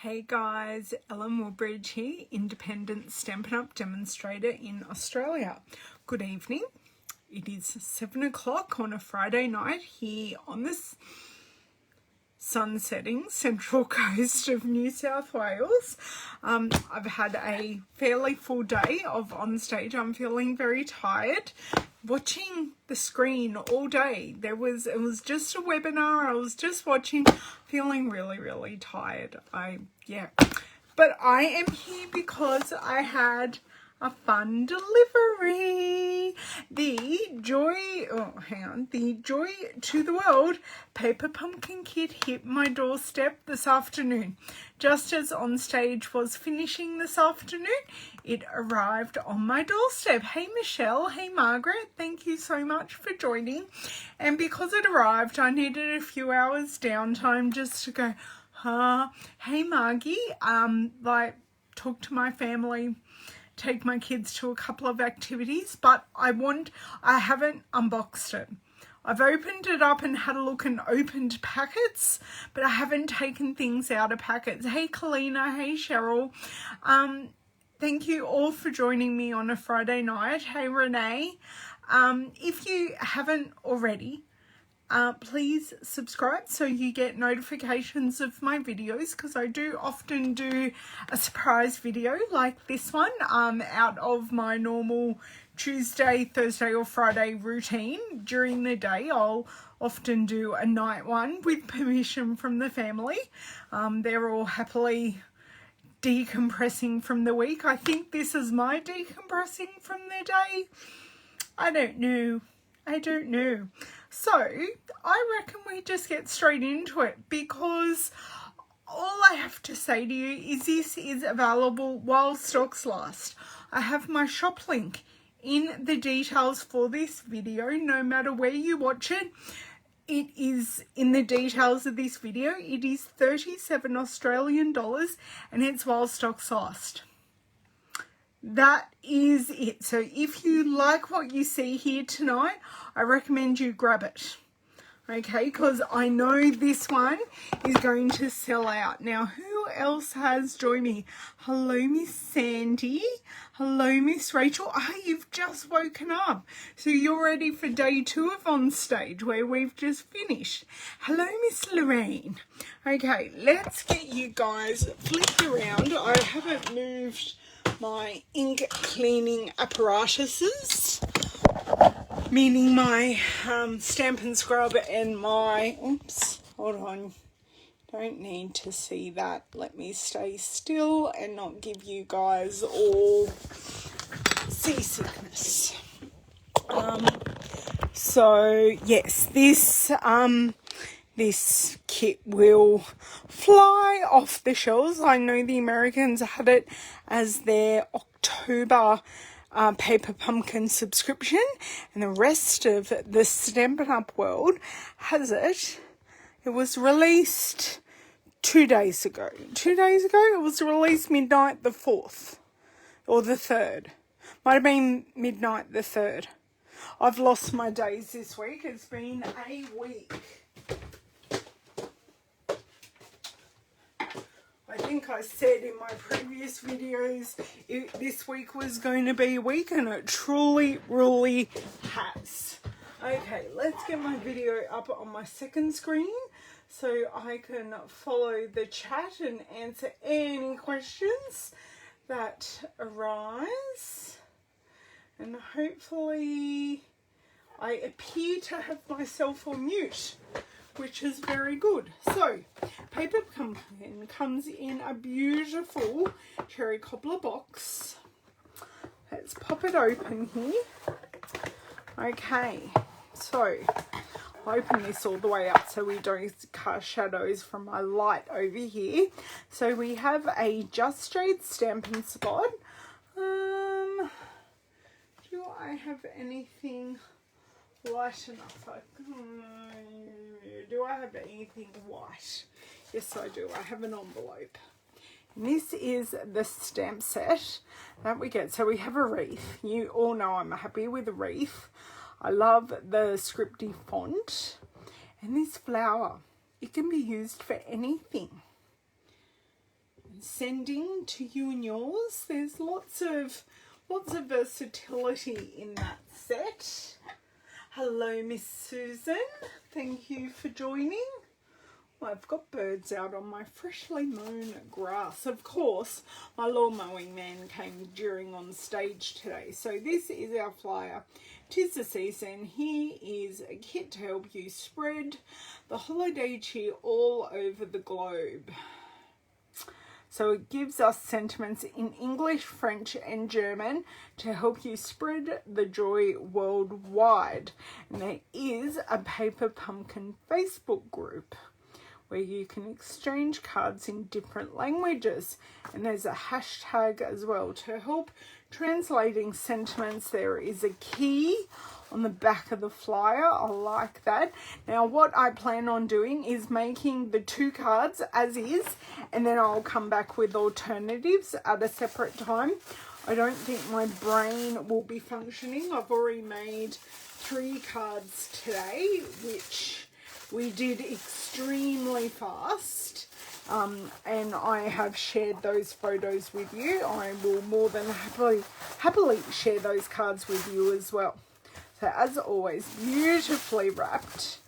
Hey guys, Ellen Woodbridge here, independent Stampin' Up! Demonstrator in Australia. Good evening. It is 7 o'clock on a Friday night here on this sun-setting central coast of New South Wales. I've had a fairly full day of on stage. I'm feeling very tired. Watching the screen all day. It was just a webinar. I was just watching, feeling really tired. But I am here because I had a fun delivery. The Joy to the World paper pumpkin kit hit my doorstep this afternoon. Just as On Stage was finishing this afternoon, it arrived on my doorstep. Hey Michelle, hey Margaret, thank you so much for joining. And because it arrived, I needed a few hours downtime just to go, hey Margie, talk to my family, take my kids to a couple of activities, but I haven't unboxed it. I've opened it up and had a look and opened packets, but I haven't taken things out of packets. Hey Kalina, hey Cheryl. Thank you all for joining me on a Friday night. Hey Renee. If you haven't already, please subscribe so you get notifications of my videos, because I do often do a surprise video like this one out of my normal Tuesday, Thursday or Friday routine. During the day I'll often do a night one with permission from the family. They're all happily decompressing from the week. I think this is my decompressing from the day. I don't know. So I reckon we just get straight into it, because all I have to say to you is this is available while stocks last. I have my shop link in the details for this video. No matter where you watch it, it is in the details of this video. It is 37 Australian dollars and it's while stocks last. That is it. So if you like what you see here tonight, I recommend you grab it. Okay, because I know this one is going to sell out. Now, who else has joined me? Hello, Miss Sandy. Hello, Miss Rachel. You've just woken up. So you're ready for day 2 of On Stage, where we've just finished. Hello, Miss Lorraine. Okay, let's get you guys flipped around. I haven't moved my ink cleaning apparatuses, meaning my Stampin' Scrub and my, hold on, don't need to see that. Let me stay still and not give you guys all seasickness. So yes, this kit will fly off the shelves. I know the Americans had it as their October paper pumpkin subscription, and the rest of the Stampin' Up! World has it. It was released 2 days ago. 2 days ago? It was released midnight the 4th. Or the 3rd. Might have been midnight the 3rd. I've lost my days this week. It's been a week. I think I said in my previous videos this week was going to be a week, and it truly has. Okay, let's get my video up on my second screen so I can follow the chat and answer any questions that arise. And hopefully I appear to have myself on mute, which is very good. So, paper pumpkin comes in a beautiful cherry cobbler box. Let's pop it open here. Okay, so I'll open this all the way up so we don't cast shadows from my light over here. So we have a Just Jade stamping spot. Do I have anything light enough? Do I have anything white? Yes, I do. I have an envelope. And this is the stamp set that we get. So we have a wreath. You all know I'm happy with a wreath. I love the scripty font. And this flower, it can be used for anything. sending to you and yours. There's lots of versatility in that set. Hello, Miss Susan. Thank you for joining. Well, I've got birds out on my freshly mown grass. Of course, my lawn mowing man came during on stage today. So this is our flyer. 'Tis the season. Here is a kit to help you spread the holiday cheer all over the globe. So it gives us sentiments in English, French and German to help you spread the joy worldwide. And there is a Paper Pumpkin Facebook group where you can exchange cards in different languages. And there's a hashtag as well to help translating sentiments. There is a key on the back of the flyer. I like that. Now what I plan on doing is making the 2 cards as is, and then I'll come back with alternatives at a separate time. I don't think my brain will be functioning. I've already made 3 cards today, which we did extremely fast. And I have shared those photos with you. I will more than happily share those cards with you as well. So as always, beautifully wrapped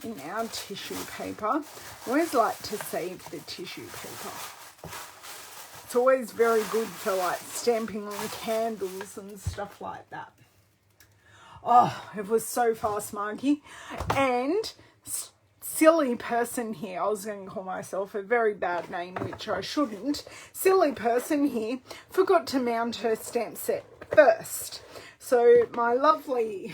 in our tissue paper. I always like to save the tissue paper. It's always very good for like stamping on candles and stuff like that. Oh, it was so fast, Margie. And silly person here, I was going to call myself a very bad name, which I shouldn't. Silly person here forgot to mount her stamp set first. So my lovely,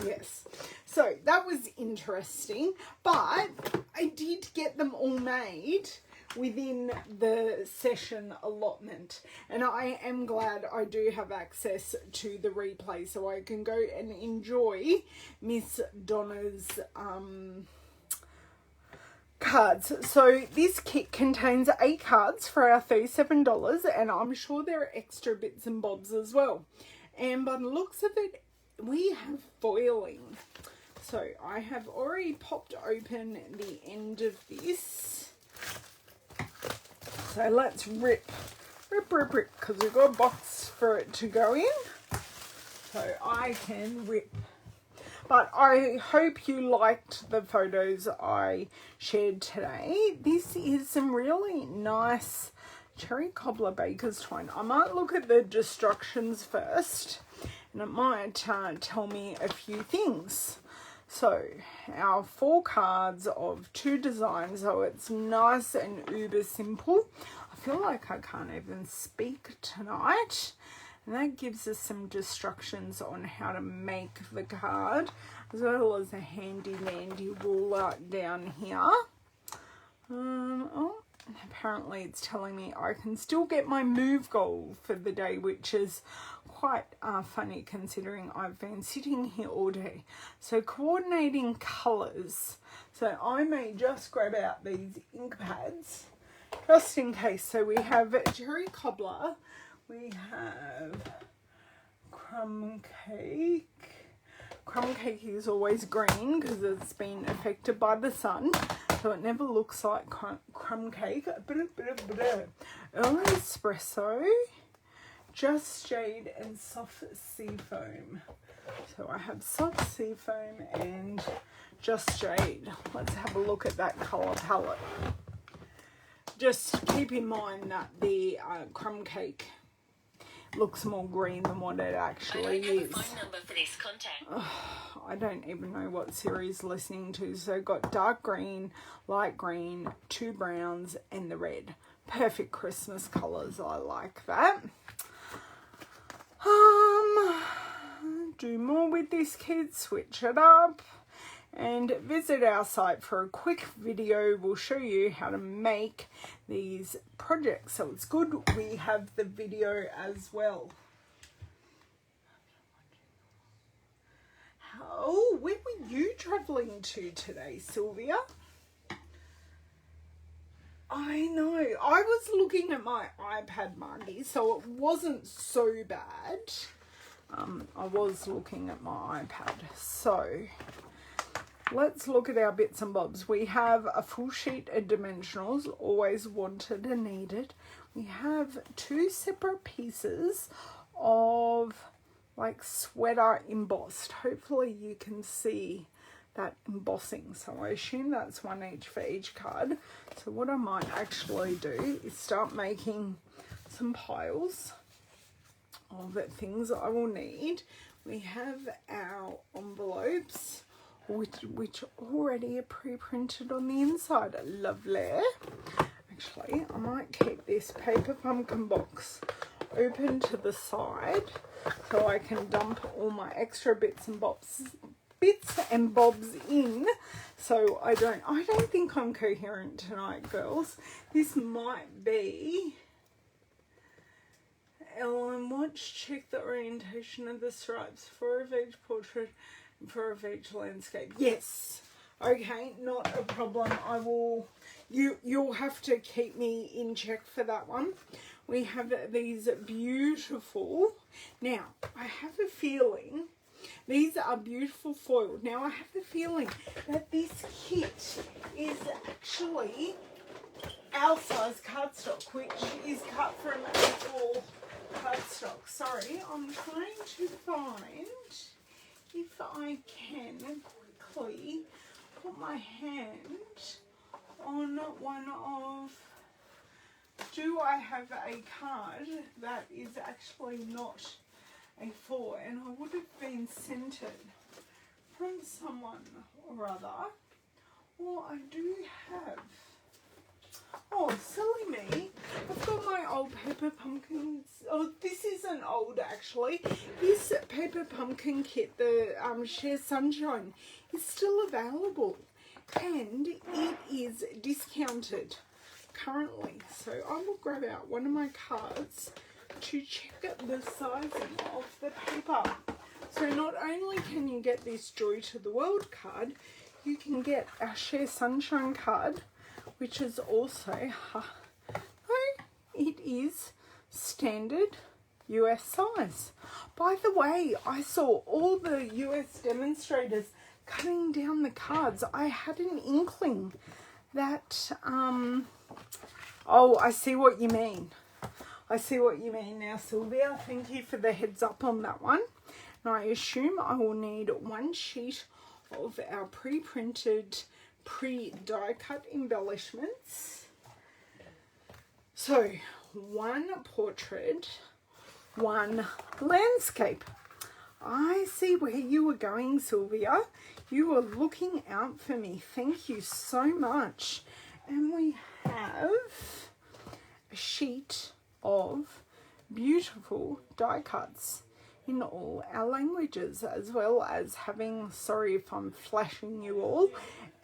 yes, so that was interesting, but I did get them all made within the session allotment, and I am glad I do have access to the replay so I can go and enjoy Miss Donna's cards. So this kit contains 8 cards for our $37, and I'm sure there are extra bits and bobs as well. And by the looks of it, we have foiling. So I have already popped open the end of this. So let's rip, because we've got a box for it to go in. So I can rip. But I hope you liked the photos I shared today. This is some really nice cherry cobbler baker's twine. I might look at the destructions first, and it might tell me a few things. So our 4 cards of 2 designs, so it's nice and uber simple. I feel like I can't even speak tonight. And that gives us some instructions on how to make the card, as well as a handy dandy wool art down here. Oh, apparently it's telling me I can still get my move goal for the day, which is quite funny considering I've been sitting here all day. So coordinating colours. So I may just grab out these ink pads just in case. So we have cherry cobbler, we have crumb cake. Crumb cake is always green because it's been affected by the sun, so it never looks like crumb cake. Early espresso, just jade and soft sea foam. So I have soft sea foam and just jade. Let's have a look at that colour palette. Just keep in mind that the crumb cake looks more green than what it actually is. I don't have a phone number for this contact. I don't even know what series listening to. So got dark green, light green, 2 browns and the red. Perfect Christmas colours. I like that. Do more with this kit, switch it up, and visit our site for a quick video. We'll show you how to make these projects, so it's good we have the video as well. Oh, where were you travelling to today, Sylvia? I know, I was looking at my iPad, Margie, so it wasn't so bad. I was looking at my iPad, so let's look at our bits and bobs. We have a full sheet of dimensionals, always wanted and needed. We have 2 separate pieces of like sweater embossed. Hopefully you can see that embossing. So I assume that's 1 each for each card. So what I might actually do is start making some piles of the things I will need. We have our envelopes, which already are pre-printed on the inside. Lovely. Actually, I might keep this paper pumpkin box open to the side so I can dump all my extra bits and bobs in. So I don't think I'm coherent tonight, girls. This might be Ellen Watch. Check the orientation of the stripes, 4 of each portrait and 4 of each landscape. Yes. Okay, not a problem. I will. You'll have to keep me in check for that one. We have these beautiful. Now, I have a feeling these are beautiful foiled. Now, I have the feeling that this kit is actually our size cardstock, which is cut from A4 cardstock. Sorry, I'm trying to find, if I can quickly put my hand on one of, do I have a card that is actually not A4, and I would have been sent it from someone or other, or I do have, oh silly me, I've got my old paper pumpkins. Oh, this isn't old actually. This paper pumpkin kit, the Share Sunshine, is still available and it is discounted currently. So I will grab out one of my cards to check the sizing of the paper. So not only can you get this Joy to the World card, you can get our Share Sunshine card, which is also, it is standard US size. By the way, I saw all the US demonstrators cutting down the cards. I had an inkling that, oh, I see what you mean. I see what you mean now, Sylvia. Thank you for the heads up on that one. And I assume I will need 1 sheet of our pre-printed, pre-die cut embellishments. So 1 portrait, 1 landscape. I see where you were going, Sylvia. You were looking out for me. Thank you so much. And we have a sheet of beautiful die cuts in all our languages, as well as having, sorry if I'm flashing you all,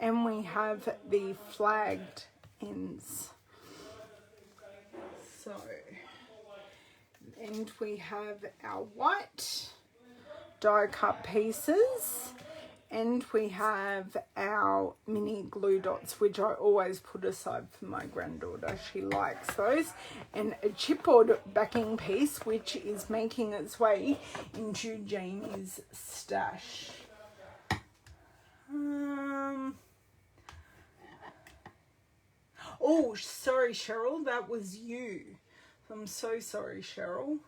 and we have the flagged ends. So, and we have our white die cut pieces, and we have our mini glue dots, which I always put aside for my granddaughter. She likes those. And a chipboard backing piece, which is making its way into Jamie's stash. Oh, sorry, Cheryl, that was you. I'm so sorry, Cheryl.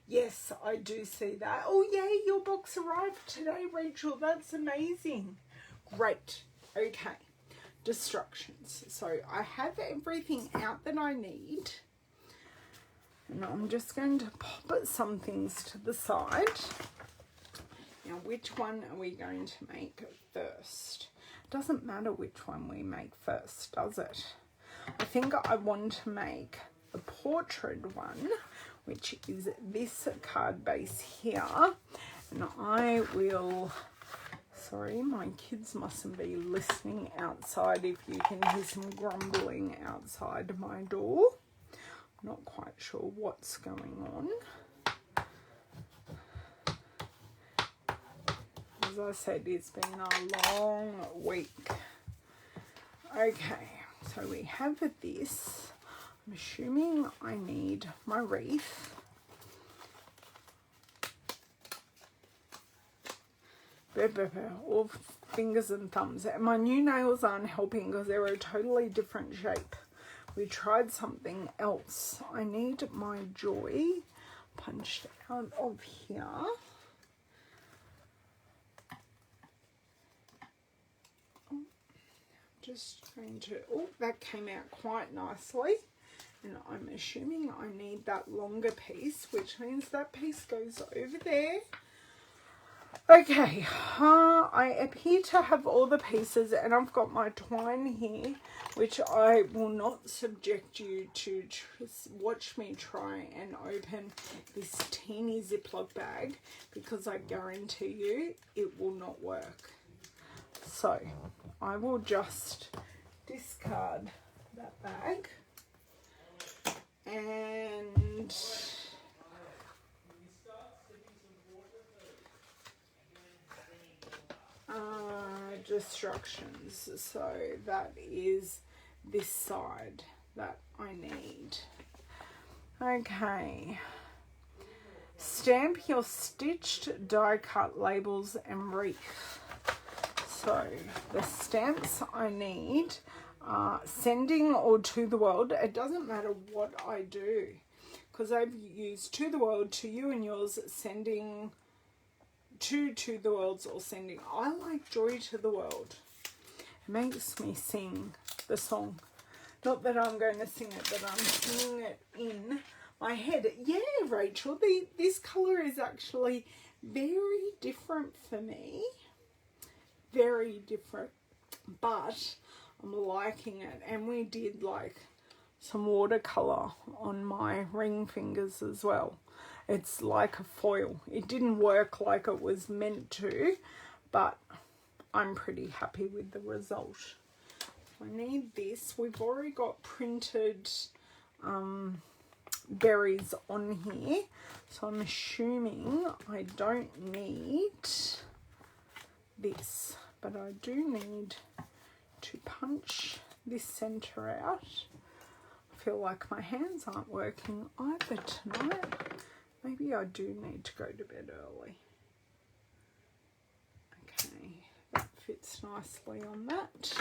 Yes, I do see that. Oh, yay, your box arrived today, Rachel. That's amazing. Great. Okay. Destructions. So I have everything out that I need. And I'm just going to pop some things to the side. Now, which one are we going to make first? Doesn't matter which one we make first, does it? I think I want to make the portrait one, which is this card base here. And I will, sorry, my kids mustn't be listening outside if you can hear some grumbling outside my door. I'm not quite sure what's going on. As I said, it's been a long week. Okay, so we have this. I'm assuming I need my wreath. Oh, fingers and thumbs. And my new nails aren't helping because they're a totally different shape. We tried something else. I need my joy punched out of here. Just going to, oh, that came out quite nicely. And I'm assuming I need that longer piece, which means that piece goes over there. Okay, I appear to have all the pieces, and I've got my twine here, which I will not subject you to watch me try and open this teeny Ziploc bag, because I guarantee you it will not work. So I will just discard that bag and instructions. So that is this side that I need. Okay. Stamp your stitched die cut labels and wreath. So the stamps I need are sending or to the world. It doesn't matter what I do, because I've used to the world, to you and yours, sending to the worlds, or sending. I like joy to the world. It makes me sing the song. Not that I'm going to sing it, but I'm singing it in my head. Yeah, Rachel, this colour is actually very different for me. Very different, but I'm liking it. And we did like some watercolour on my ring fingers as well. It's like a foil. It didn't work like it was meant to, but I'm pretty happy with the result. I need this. We've already got printed berries on here, so I'm assuming I don't need this, but I do need to punch this center out. I feel like my hands aren't working either tonight. Maybe I do need to go to bed early. Okay, that fits nicely on that.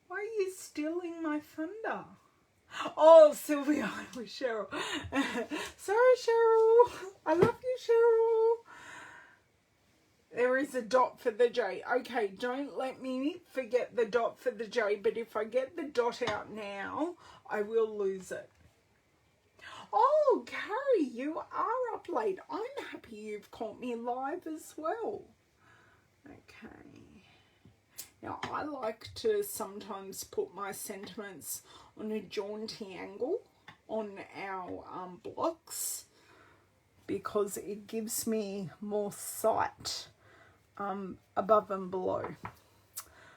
Why are you stealing my thunder? Oh, Sylvia, I was Cheryl. Sorry, Cheryl. I love you, Cheryl. There is a dot for the J. Okay, don't let me forget the dot for the J, but if I get the dot out now, I will lose it. Oh, Carrie, you are up late. I'm happy you've caught me live as well. Okay. Now, I like to sometimes put my sentiments on a jaunty angle on our blocks, because it gives me more sight above and below.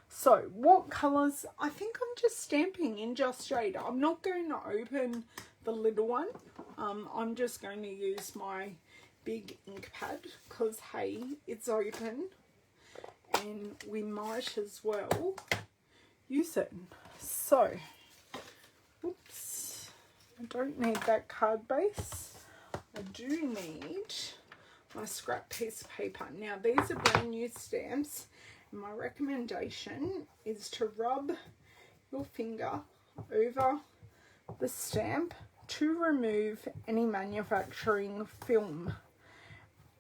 So what colours? I think I'm just stamping in Just Jade. I'm not going to open the little one. I'm just going to use my big ink pad, because hey, it's open and we might as well use it. So, oops, I don't need that card base. I do need my scrap piece of paper. Now, these are brand new stamps, and my recommendation is to rub your finger over the stamp to remove any manufacturing film.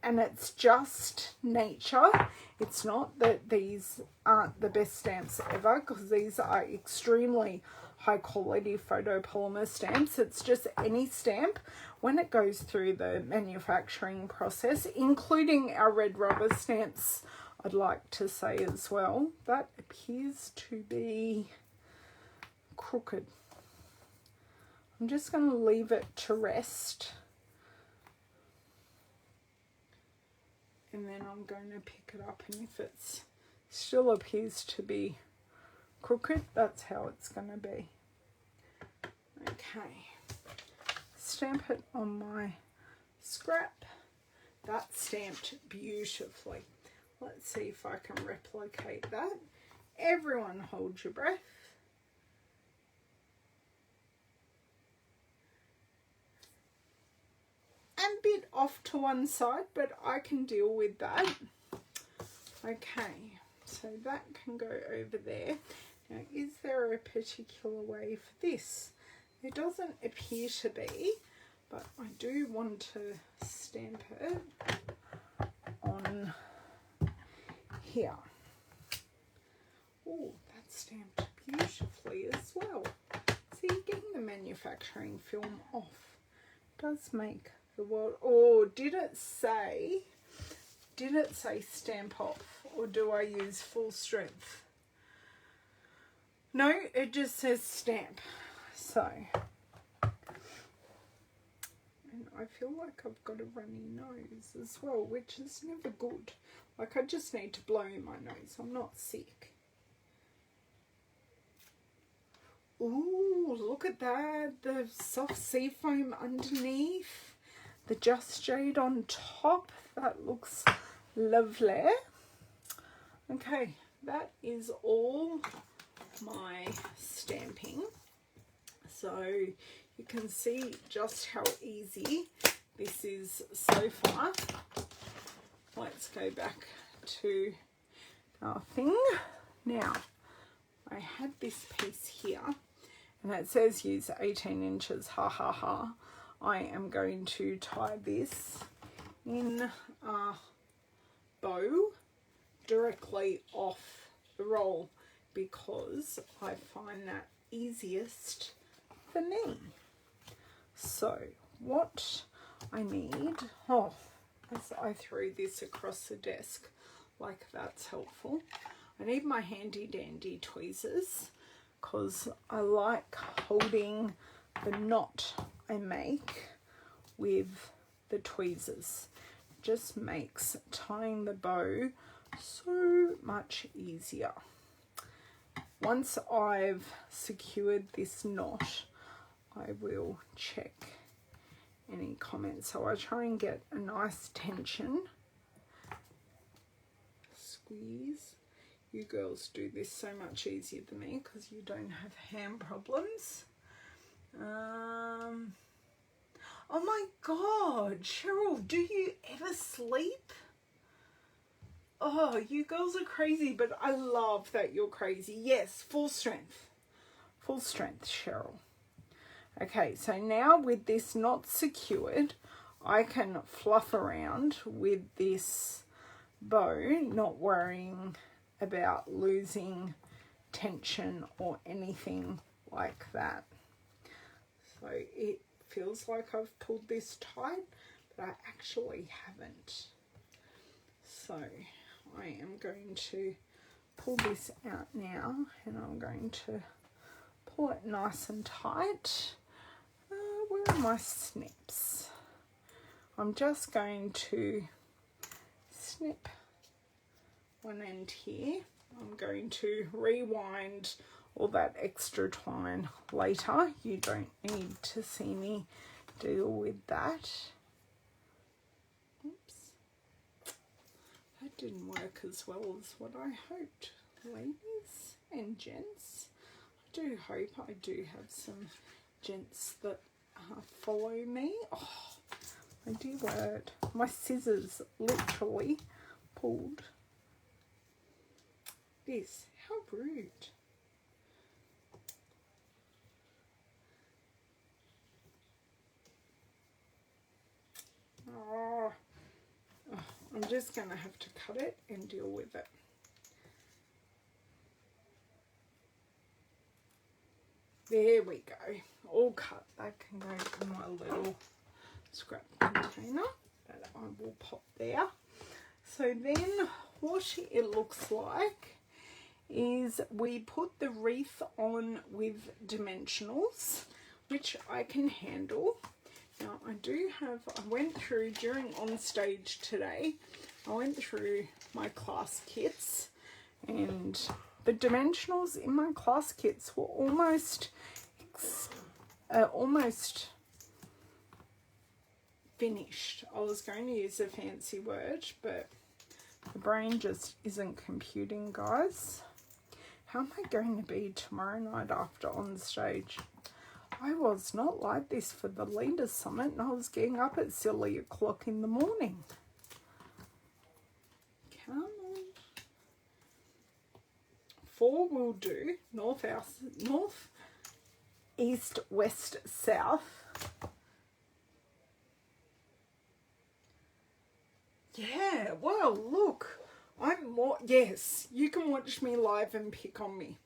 And it's just nature. It's not that these aren't the best stamps ever, because these are extremely high quality photopolymer stamps. It's just any stamp, when it goes through the manufacturing process, including our red rubber stamps, I'd like to say as well, that appears to be crooked. I'm just going to leave it to rest, and then I'm going to pick it up, and if it still appears to be crooked, that's how it's going to be. Okay, stamp it on my scrap. That's stamped beautifully. Let's see if I can replicate that. Everyone hold your breath. a bit off to one side, but I can deal with that. Okay, so that can go over there. Now, is there a particular way for this? There doesn't appear to be, but I do want to stamp it on here. Oh, that's stamped beautifully as well. See, getting the manufacturing film off does make the world. Oh, did it say stamp off, or do I use full strength? No, it just says stamp. So, and I feel like I've got a runny nose as well, which is never good. Like, I just need to blow in my nose. I'm not sick. Ooh, look at that. The soft sea foam underneath. The Just Jade on top. That looks lovely. Okay, that is all my stamping. So you can see just how easy this is so far. Let's go back to our thing. Now, I had this piece here, and it says use 18 inches, ha ha ha. I am going to tie this in a bow directly off the roll because I find that easiest for me. So what I need, as I throw this across the desk, like that's helpful, I need my handy dandy tweezers because I like holding the knot I make with the tweezers. It just makes tying the bow so much easier. Once I've secured this knot, I will check any comments. So I try and get a nice tension. Squeeze. You girls do this so much easier than me because you don't have hand problems. Oh my God, Cheryl, do you ever sleep? Oh, you girls are crazy, but I love that you're crazy. Yes, full strength. Full strength, Cheryl. Okay, so now with this knot secured, I can fluff around with this bow, not worrying about losing tension or anything like that. So it feels like I've pulled this tight, but I actually haven't. So I am going to pull this out now, and I'm going to pull it nice and tight. Where are my snips? I'm just going to snip one end here. I'm going to rewind all that extra twine later. You don't need to see me deal with that. Oops. That didn't work as well as what I hoped, ladies and gents. I do hope I do have some gents that follow me. Oh, my dear word. My scissors literally pulled this. How rude. Oh, I'm just going to have to cut it and deal with it. There we go. All cut. That can go in my little scrap container that I will pop there. So then what it looks like is we put the wreath on with dimensionals, which I can handle. Now I went through during on stage today, I went through my class kits, and the dimensionals in my class kits were almost finished. I was going to use a fancy word, but the brain just isn't computing, guys. How am I going to be tomorrow night after on stage? I was not like this for the Leaders Summit, and I was getting up at silly o'clock in the morning. Come on. 4 will do. North, east, west, south. Yeah, well, look. I'm more... Yes, you can watch me live and pick on me.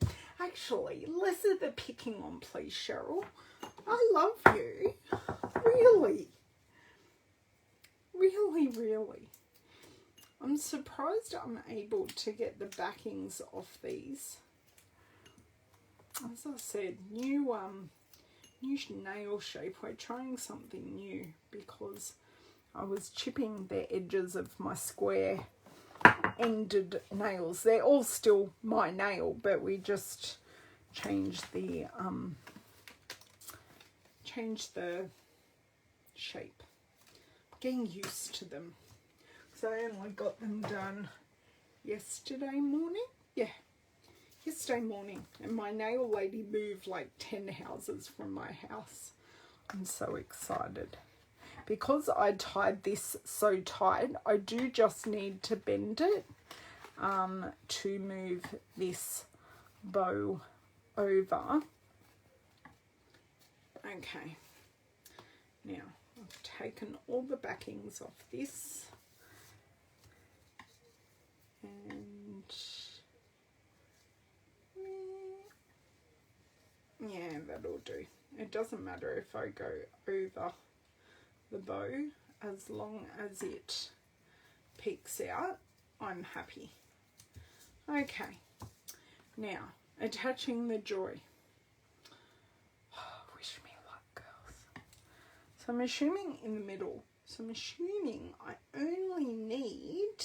Actually, less of the picking on, please, Cheryl. I love you. Really. Really, really. I'm surprised I'm able to get the backings off these. As I said, new nail shape. We're trying something new because I was chipping the edges of my square ended nails. They're all still my nail, but we just changed the shape. Getting used to them. So I only got them done yesterday morning. Yeah, yesterday morning. And my nail lady moved like 10 houses from my house. I'm so excited. Because I tied this so tight, I do just need to bend it to move this bow over. Okay. Now, I've taken all the backings off this. And yeah, that'll do. It doesn't matter if I go over the bow, as long as it peeks out, I'm happy. Okay, now attaching the joy. Oh, wish me luck, girls. So I'm assuming in the middle. So I'm assuming I only need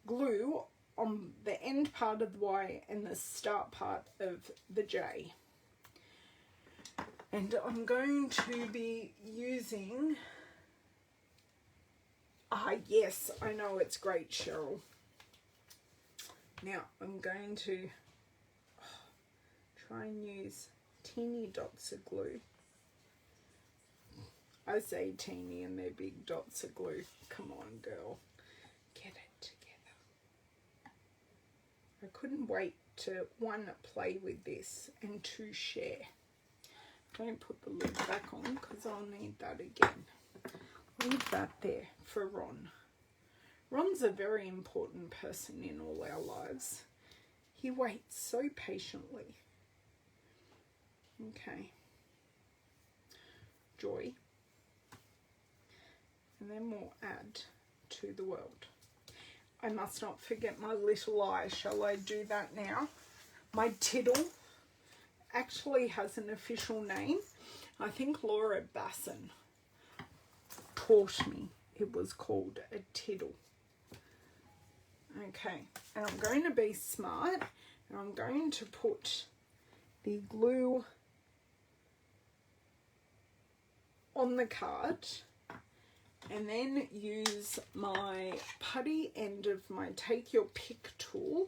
glue on the end part of the Y and the start part of the J. And I'm going to be using, yes, I know it's great, Cheryl. Now I'm going to try and use teeny dots of glue. I say teeny and they're big dots of glue. Come on, girl. Get it together. I couldn't wait to, 1, play with this, and 2, share. Don't put the lid back on because I'll need that again. Leave that there for Ron. Ron's a very important person in all our lives. He waits so patiently. Okay. Joy. And then we'll add to the world. I must not forget my little eye. Shall I do that now? My tittle actually has an official name. I think Laura Basson taught me it was called a tittle. Okay, and I'm going to be smart, and I'm going to put the glue on the card and then use my putty end of my take your pick tool.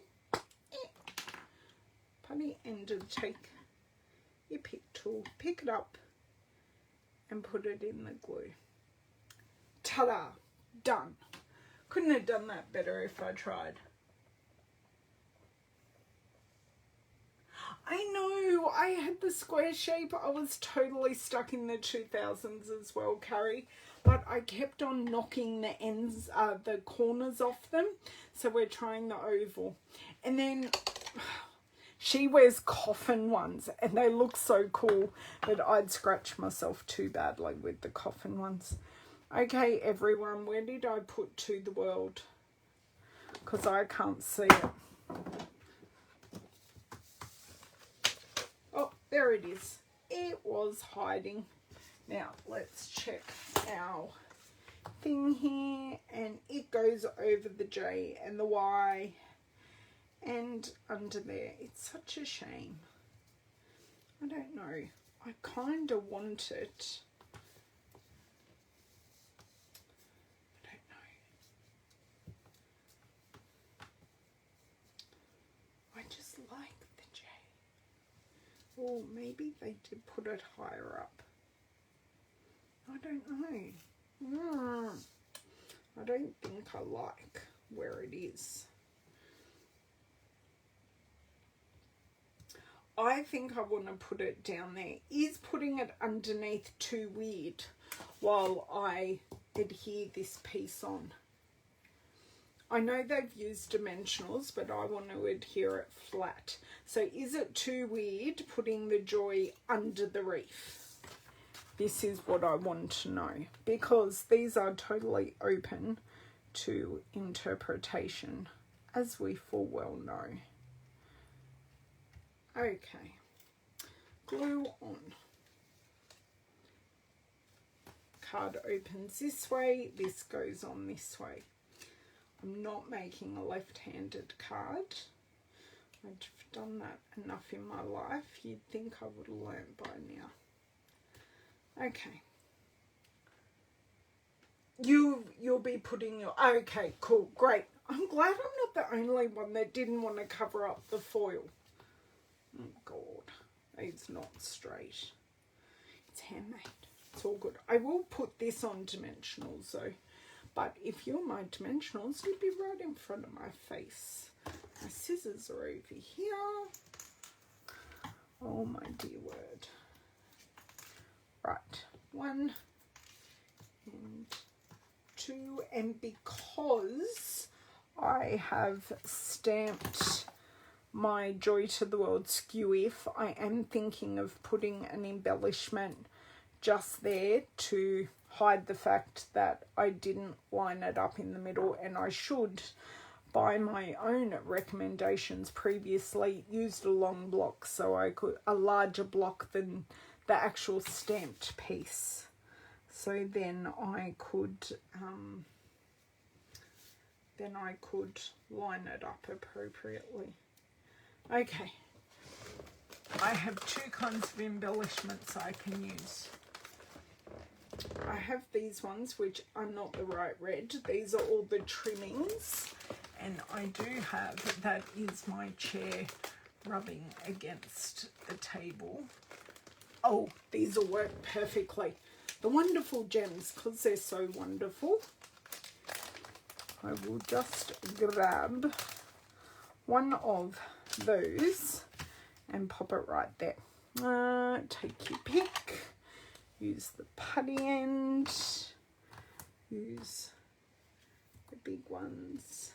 Putty end of take your pick tool, pick it up and put it in the glue. Ta-da! Done. Couldn't have done that better if I tried. I know, I had the square shape. I was totally stuck in the 2000s as well, Carrie. But I kept on knocking the ends, the corners off them. So we're trying the oval. And then she wears coffin ones and they look so cool, but I'd scratch myself too badly with the coffin ones. Okay, everyone, where did I put to the world? Because I can't see it. Oh, there it is. It was hiding. Now, let's check our thing here. And it goes over the J and the Y and under there. It's such a shame. I don't know. I kind of want it. I just like the J. Or maybe they did put it higher up. I don't know. I don't think I like where it is. I think I want to put it down there. Is putting it underneath too weird while I adhere this piece on? I know they've used dimensionals, but I want to adhere it flat. So is it too weird putting the joy under the wreath? This is what I want to know, because these are totally open to interpretation, as we full well know. Okay, glue on. Card opens this way, this goes on this way. I'm not making a left-handed card. I've done that enough in my life. You'd think I would have learned by now. Okay. You'll be putting your... Okay, cool, great. I'm glad I'm not the only one that didn't want to cover up the foil. Oh, God. It's not straight. It's handmade. It's all good. I will put this on dimensionals, though. But if you're my dimensionals, you'd be right in front of my face. My scissors are over here. Oh, my dear word. Right. 1 and 2. And because I have stamped my Joy to the World Skew If, I am thinking of putting an embellishment just there to hide the fact that I didn't line it up in the middle, and I should, by my own recommendations previously, used a long block so I could, a larger block than the actual stamped piece, so then I could line it up appropriately. Okay, I have 2 kinds of embellishments I can use. I have these ones which are not the right red. These are all the trimmings, and I do have, that is my chair rubbing against the table. Oh, these will work perfectly. The wonderful gems, because they're so wonderful. I will just grab one of those and pop it right there. Take your pick. Use the putty end, use the big ones.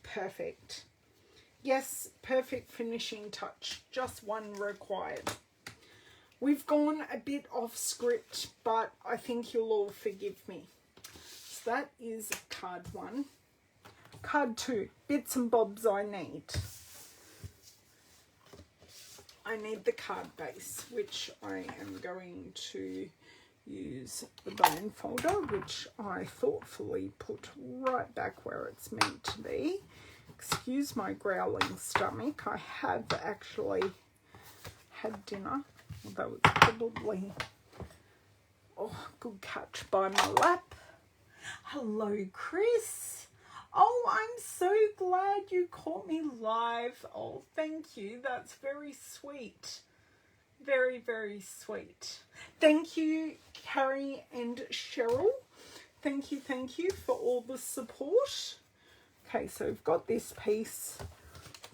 Perfect. Yes, perfect finishing touch, just one required. We've gone a bit off script, but I think you'll all forgive me. So that is card 1. Card 2, bits and bobs I need. I need the card base, which I am going to use the bone folder, which I thoughtfully put right back where it's meant to be. Excuse my growling stomach. I have actually had dinner, although it's probably, oh, good catch by my lap. Hello, Chris. Oh, I'm so glad you caught me live. Oh, thank you. That's very sweet. Very, very sweet. Thank you, Carrie and Cheryl. Thank you for all the support. Okay, so we've got this piece.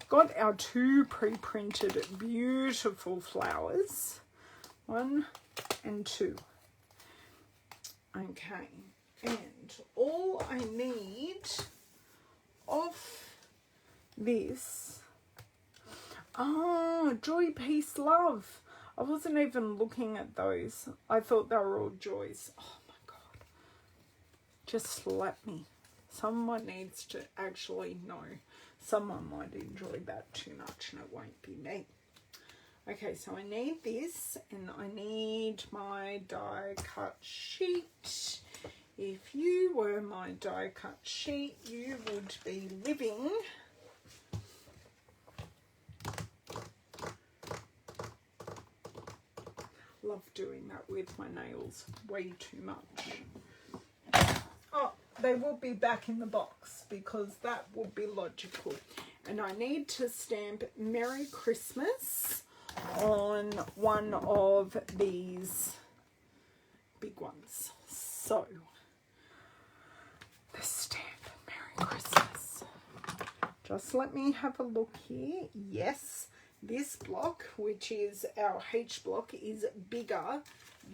Got our 2 pre-printed beautiful flowers. 1 and 2. Okay, and all I need off this, Joy, Peace, Love. I wasn't even looking at those. I thought they were all joys. Oh my God, just slap me. Someone needs to actually know. Someone might enjoy that too much and it won't be me. Okay, so I need this, and I need my die cut sheet. If you were my die cut sheet, you would be living love doing that with my nails way too much. Oh, they will be back in the box. because that would be logical. And I need to stamp Merry Christmas on one of these big ones. So, the stamp Merry Christmas. Just let me have a look here. Yes, this block, which is our H block, is bigger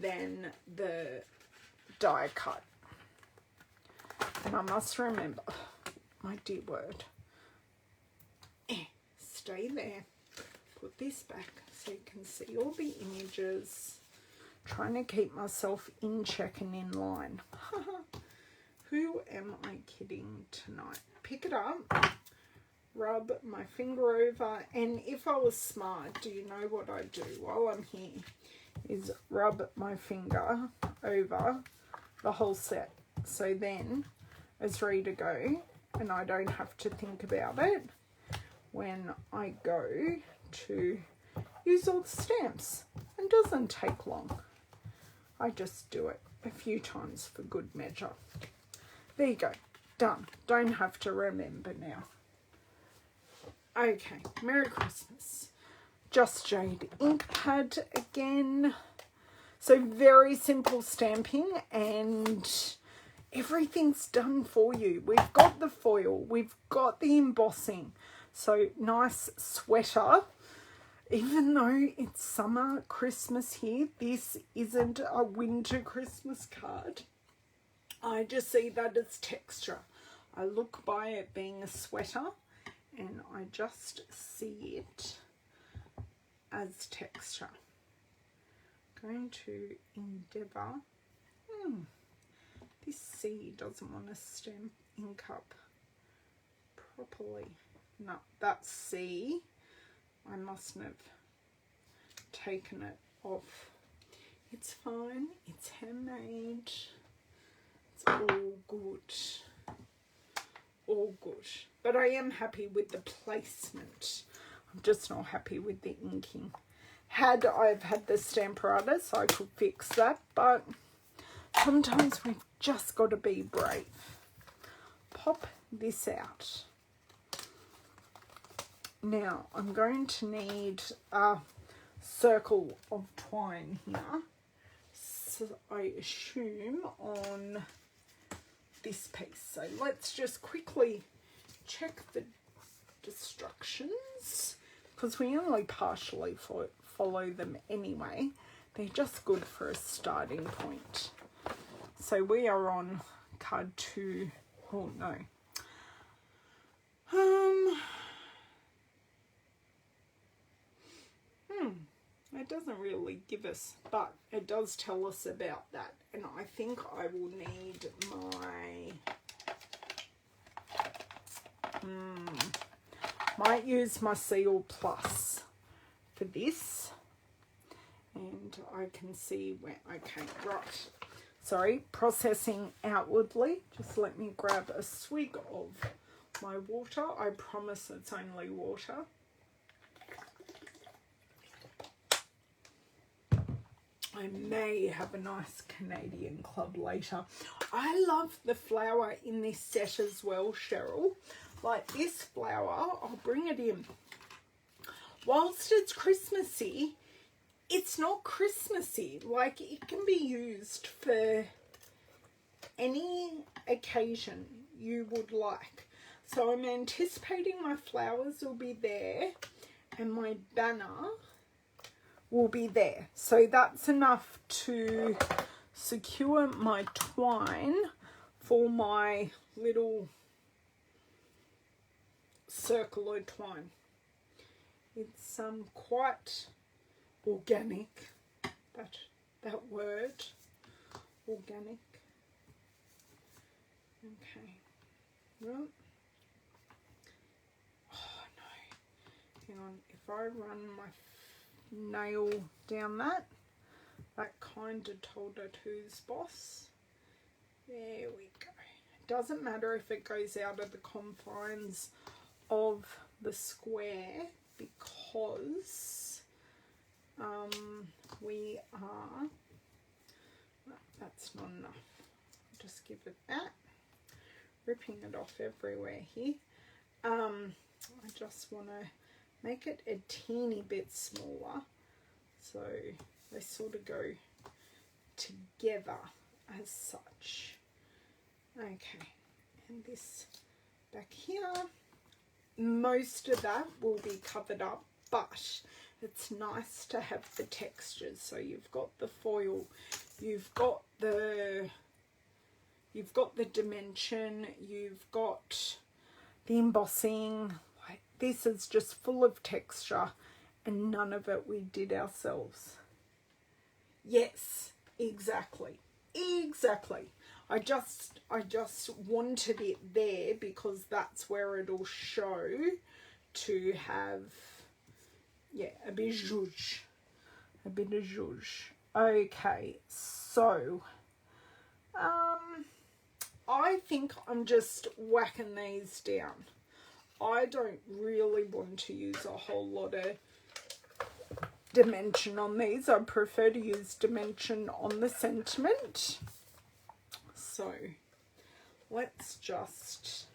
than the die cut. And I must remember, my dear word, stay there. Put this back so you can see all the images. Trying to keep myself in check and in line. Who am I kidding tonight? Pick it up, rub my finger over, and if I was smart, do you know what I do while I'm here? Is rub my finger over the whole set. So then it's ready to go and I don't have to think about it when I go to use all the stamps. It doesn't take long. I just do it a few times for good measure. There you go. Done. Don't have to remember now. Okay, Merry Christmas. Just Jade ink pad again. So very simple stamping and everything's done for you. We've got the foil, we've got the embossing. So nice sweater. Even though it's summer Christmas here, this isn't a winter Christmas card. I just see that as texture. I look by it being a sweater and I just see it as texture. Going to endeavour. This C doesn't want to stamp ink up properly. No, that's C. I mustn't have taken it off. It's fine. It's handmade. It's all good. All good. But I am happy with the placement. I'm just not happy with the inking. Had I've had the stamparatus, I could fix that, but sometimes we've just got to be brave. Pop this out. Now, I'm going to need a circle of twine here. So I assume on this piece. So let's just quickly check the instructions because we only partially follow them anyway. They're just good for a starting point. So we are on card 2. Oh no. It doesn't really give us, but it does tell us about that. And I think I will need my, might use my Seal Plus for this. And I can see where, okay, right. Sorry, processing outwardly. Just let me grab a swig of my water. I promise it's only water. I may have a nice Canadian Club later. I love the flower in this set as well, Cheryl. Like this flower, I'll bring it in. Whilst it's Christmassy, it's not Christmassy. Like it can be used for any occasion you would like. So I'm anticipating my flowers will be there and my banner will be there. So that's enough to secure my twine for my little circle of twine. It's quite organic, that word, organic. Okay, well, oh no, hang on, if I run my nail down that kind of told it who's boss. There we go. It doesn't matter if it goes out of the confines of the square because we are, that's not enough. Just give it that. ripping it off everywhere here. I just want to make it a teeny bit smaller so they sort of go together as such. Okay, and this back here, most of that will be covered up, but it's nice to have the textures. So you've got the foil, you've got the dimension, you've got the embossing. Like, this is just full of texture, and none of it we did ourselves. Yes, exactly. I just wanted it there because that's where it'll show to have, yeah, a bit of zhuzh. Okay, so I think I'm just whacking these down. I don't really want to use a whole lot of dimension on these. I prefer to use dimension on the sentiment. So let's just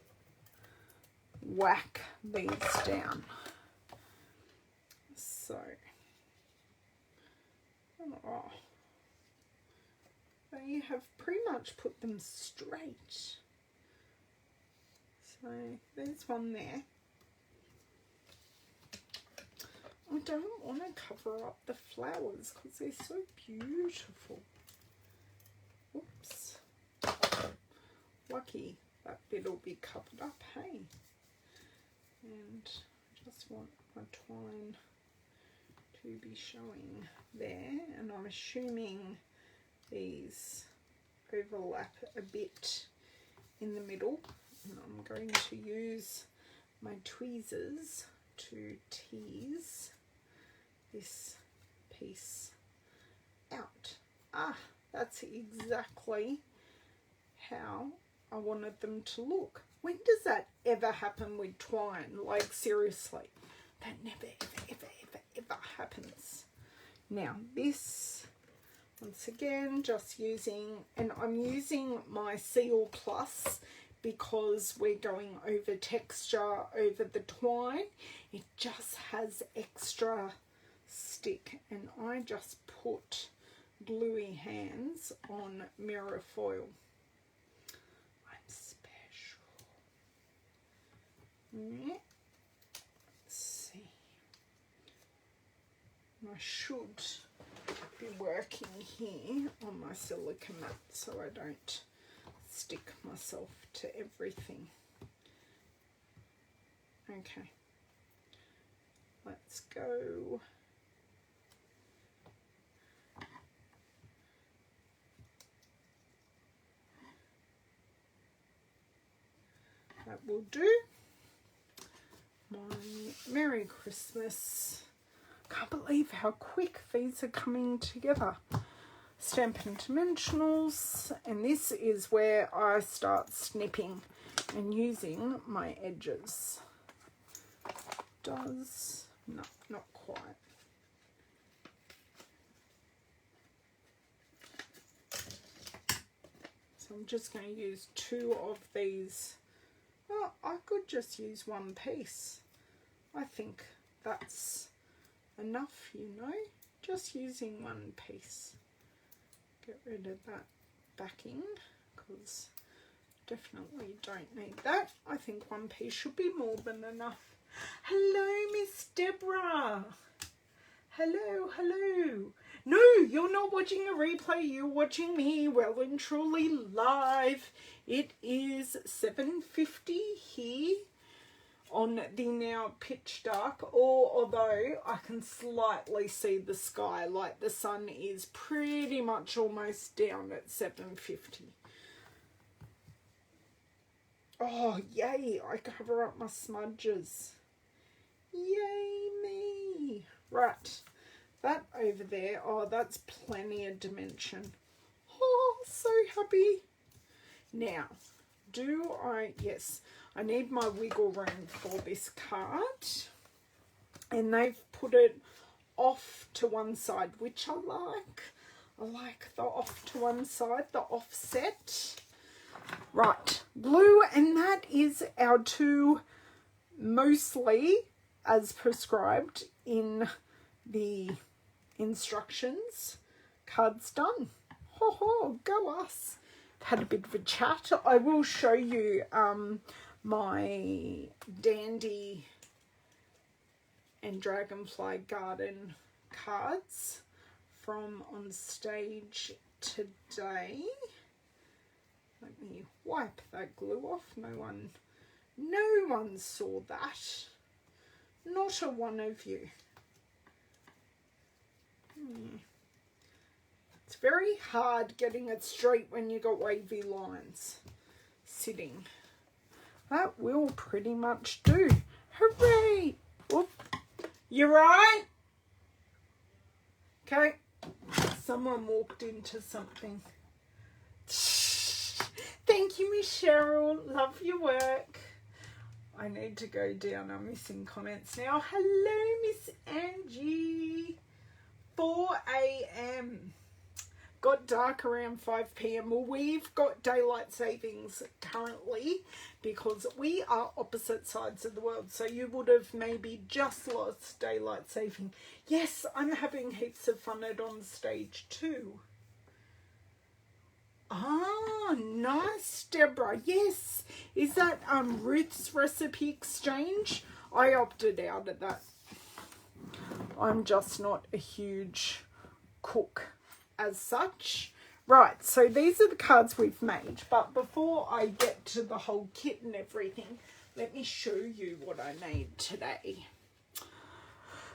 whack these down. So, they have pretty much put them straight. So there's one there. I don't want to cover up the flowers because they're so beautiful. Oops. Lucky that bit will be covered up, hey? And I just want my twine to be showing there, and I'm assuming these overlap a bit in the middle, and I'm going to use my tweezers to tease this piece out. That's exactly how I wanted them to look. When does that ever happen with twine? Like, seriously, that never ever happens. Now this, once again, just using, and I'm using my Seal Plus because we're going over texture over the twine. It just has extra stick, and I just put gluey hands on mirror foil. I'm special. Yeah. Let's see. I should be working here on my silica mat so I don't stick myself to everything. Okay, let's go. That will do. My Merry Christmas. Can't believe how quick these are coming together. Stampin' Dimensionals, and this is where I start snipping and using my edges. No, not quite. So I'm just going to use 2 of these. Well, I could just use 1 piece. I think that's enough, you know, just using 1 piece. Get rid of that backing because definitely don't need that. I think 1 piece should be more than enough. Hello, Miss Deborah. Hello. No, you're not watching a replay. You're watching me well and truly live. It is 7:50 here on the now pitch dark, or although I can slightly see the sky, like the sun is pretty much almost down at 7:50. Oh, yay, I cover up my smudges. Yay me. Right, that over there, oh, that's plenty of dimension. Oh, so happy. Now, yes, I need my wiggle room for this card, and they've put it off to one side, which I like. I like the off to one side, the offset. Right, glue, and that is our two, mostly as prescribed in the instructions, cards done. Ho ho, go us. Had a bit of a chat. I will show you my Dandy and Dragonfly Garden cards from on stage today. Let me wipe that glue off. No one saw that. Not a one of you. It's very hard getting it straight when you got wavy lines sitting. That will pretty much do. Hooray! Whoop. You right? Okay. Someone walked into something. Thank you, Miss Cheryl. Love your work. I need to go down. I'm missing comments now. Hello, Miss Angie. 4 a.m. Got dark around 5 p.m. Well, we've got daylight savings currently because we are opposite sides of the world. So you would have maybe just lost daylight saving. Yes, I'm having heaps of fun at on stage too. Ah, nice, Deborah. Yes. Is that Ruth's Recipe Exchange? I opted out of that. I'm just not a huge cook as such. Right, so these are the cards we've made. But before I get to the whole kit and everything, let me show you what I made today.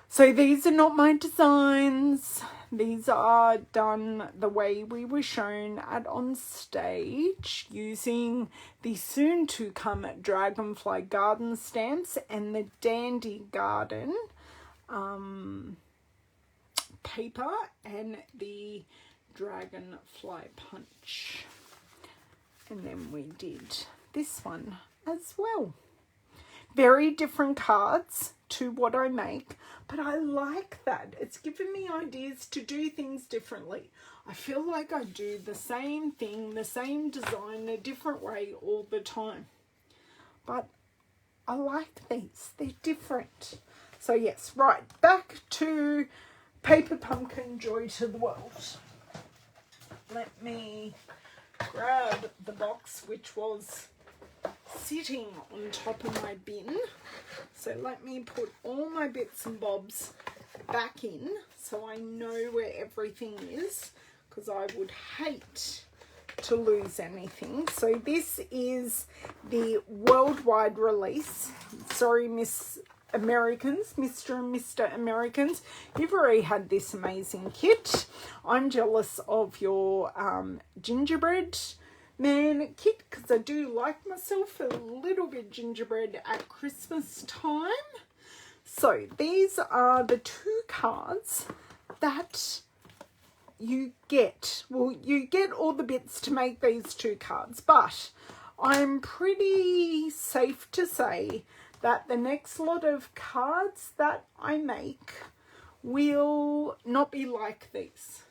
So these are not my designs. These are done the way we were shown at on stage using the soon to come Dragonfly Garden stamps and the Dandy Garden paper and the Dragonfly Punch. And then we did this one as well. Very different cards to what I make, but I like that. It's given me ideas to do things differently. I feel like I do the same thing, the same design, a different way all the time. But I like these. They're different. So yes, right, back to Paper Pumpkin Joy to the World. Let me grab the box, which was sitting on top of my bin. So let me put all my bits and bobs back in so I know where everything is, because I would hate to lose anything. So this is the worldwide release. Sorry, Miss Americans, Mr. and Mr. Americans, you've already had this amazing kit. I'm jealous of your gingerbread man kit, because I do like myself a little bit gingerbread at Christmas time. So these are the two cards that you get. Well, you get all the bits to make these two cards, but I'm pretty safe to say that the next lot of cards that I make will not be like these.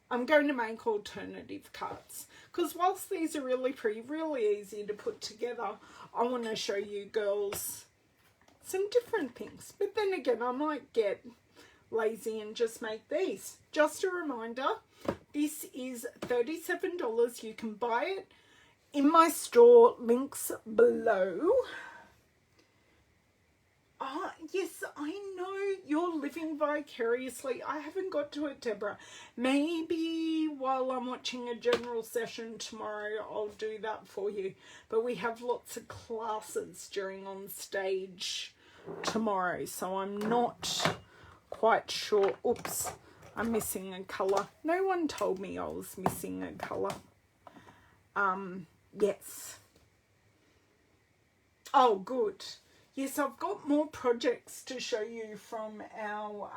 I'm going to make alternative cards, because whilst these are really pretty, really easy to put together, I want to show you girls some different things. But then again, I might get lazy and just make these. Just a reminder, this is $37. You can buy it in my store, links below. Ah, yes, I know you're living vicariously. I haven't got to it, Deborah. Maybe while I'm watching a general session tomorrow, I'll do that for you. But we have lots of classes during on stage tomorrow, so I'm not quite sure. Oops, I'm missing a colour. No one told me I was missing a colour. Yes. Oh, good. Yes, I've got more projects to show you from our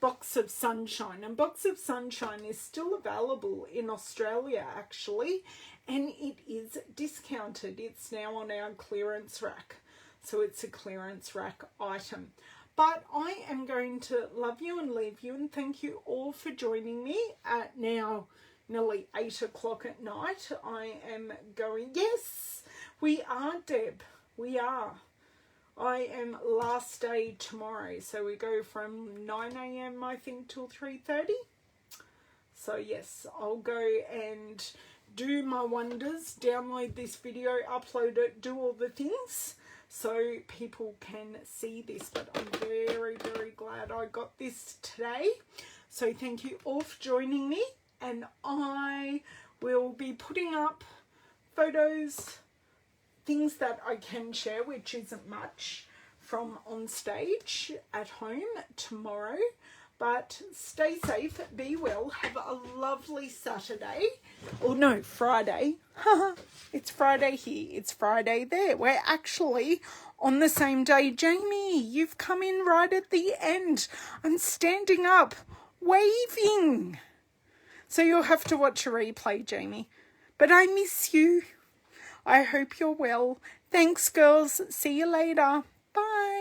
Box of Sunshine. And Box of Sunshine is still available in Australia, actually, and it is discounted. It's now on our clearance rack, so it's a clearance rack item. But I am going to love you and leave you, and thank you all for joining me. Now, nearly 8 o'clock at night. I am going, yes, we are, Deb, we are. I am last day tomorrow, so we go from 9 a.m. I think till 3:30. So yes, I'll go and do my wonders, download this video, upload it, do all the things so people can see this. But I'm very, very glad I got this today. So thank you all for joining me, and I will be putting up photos, things that I can share, which isn't much, from on stage at home tomorrow. But stay safe, be well, have a lovely Saturday. Oh no, Friday. It's Friday here, it's Friday there. We're actually on the same day. Jamie, you've come in right at the end. I'm standing up, waving. So you'll have to watch a replay, Jamie. But I miss you. I hope you're well. Thanks, girls. See you later. Bye.